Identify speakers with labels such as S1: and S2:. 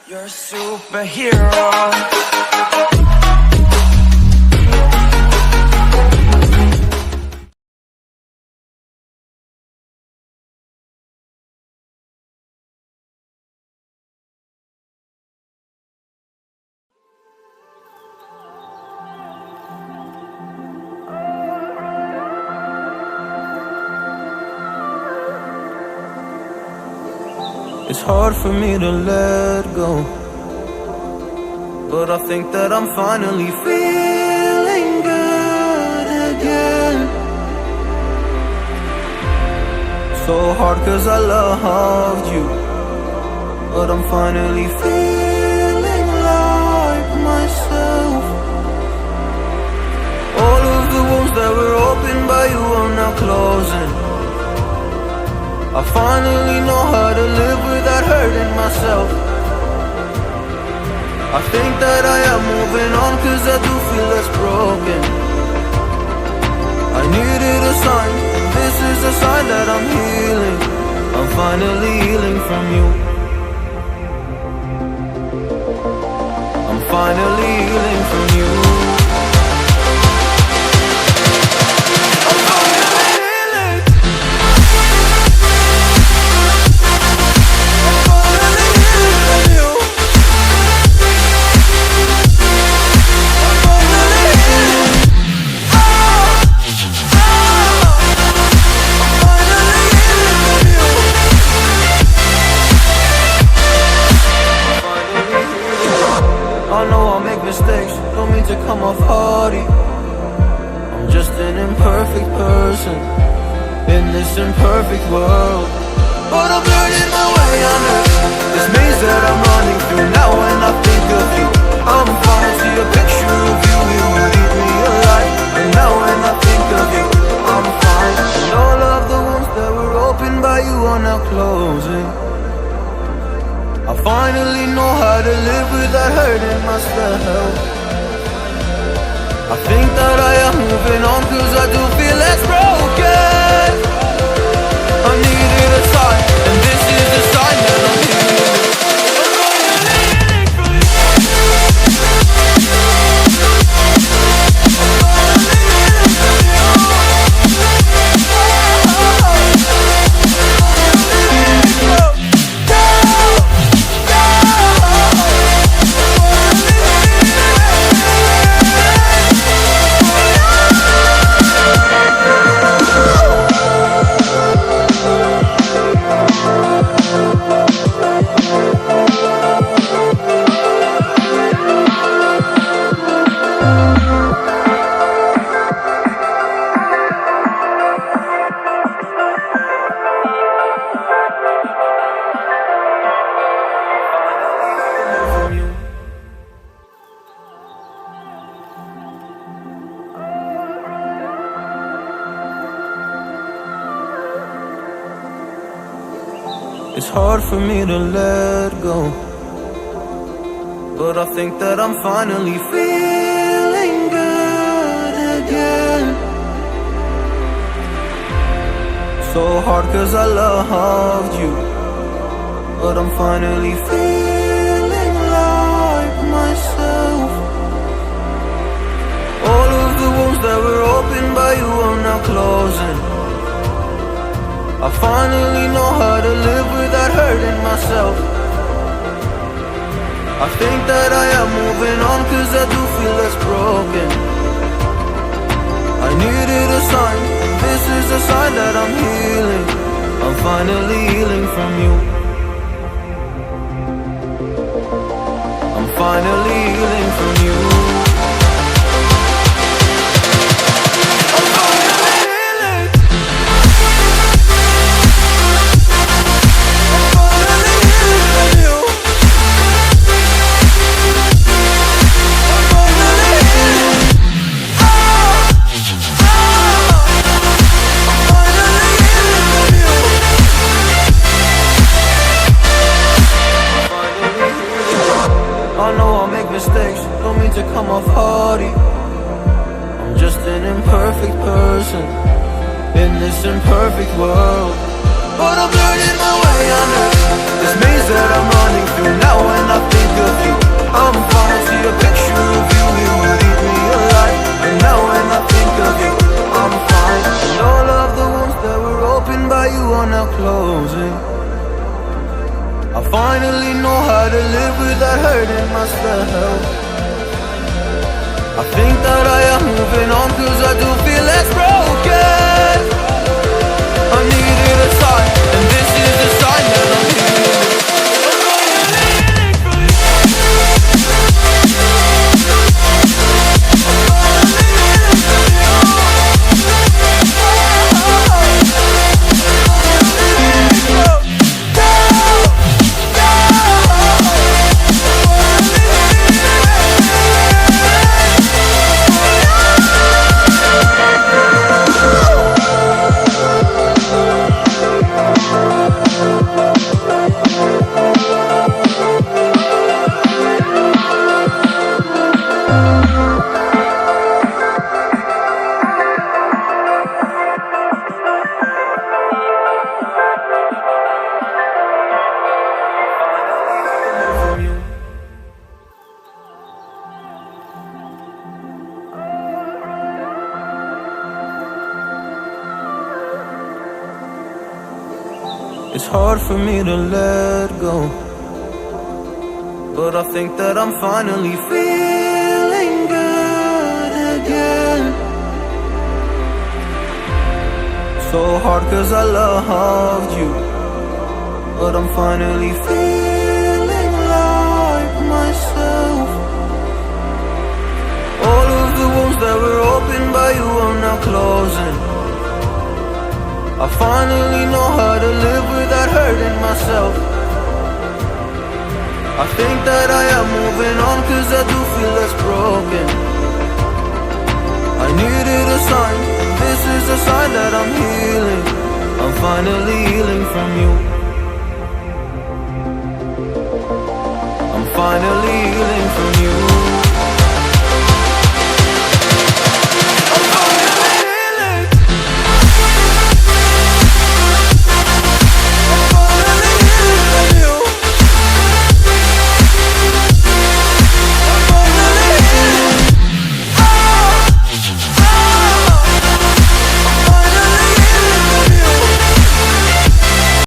S1: You're a superhero.
S2: It's hard for me to let go, but I think that I'm finally feeling good again. So hard cause I loved you, but I'm finally feeling like myself. All of the wounds that were opened by you are now closing. I finally know how to live without hurting myself. I think that I am moving on cause I do feel less broken. I needed a sign, this is a sign that I'm healing. I'm finally healing from you. I'm finally healing from you. Mistakes, don't mean to come off haughty. I'm just an imperfect person in this imperfect world, but I'm learning my way under this maze that I'm running through. Now when I think of you, I'm fine. See a picture of you, you leave me alive. And now when I think of you, I'm fine. And all of the wounds that were opened by you are now closing. I finally know how to live without hurting myself. I think that I am moving on cause I do feel less broken. I needed a sign, and this is the sign that I'm healing. It's hard for me to let go, but I think that I'm finally feeling good again. So hard cause I loved you, but I'm finally feeling like myself. All of the wounds that were opened by you are now closing. I finally know how to live without hurting myself. I think that I am moving on cause I do feel less broken. I needed a sign, this is a sign that I'm healing. I'm finally healing from you. I'm finally healing from you. Mistakes, don't mean to come off haughty. I'm just an imperfect person in this imperfect world, but I'm learning my way under this maze that I'm running through. Now when I think finally know how to live without hurting myself. I think that I am moving on, cause I do feel less broken. I needed a sign, and this is the sign that I'm healing. It's hard for me to let go, but I think that I'm finally feeling good again. So hard cause I loved you, but I'm finally feeling like myself. All of the wounds that were opened by you are now closing. I finally know how to live without hurting myself. I think that I am moving on, cause I do feel less broken. I needed a sign, this is a sign that I'm healing. I'm finally healing from you.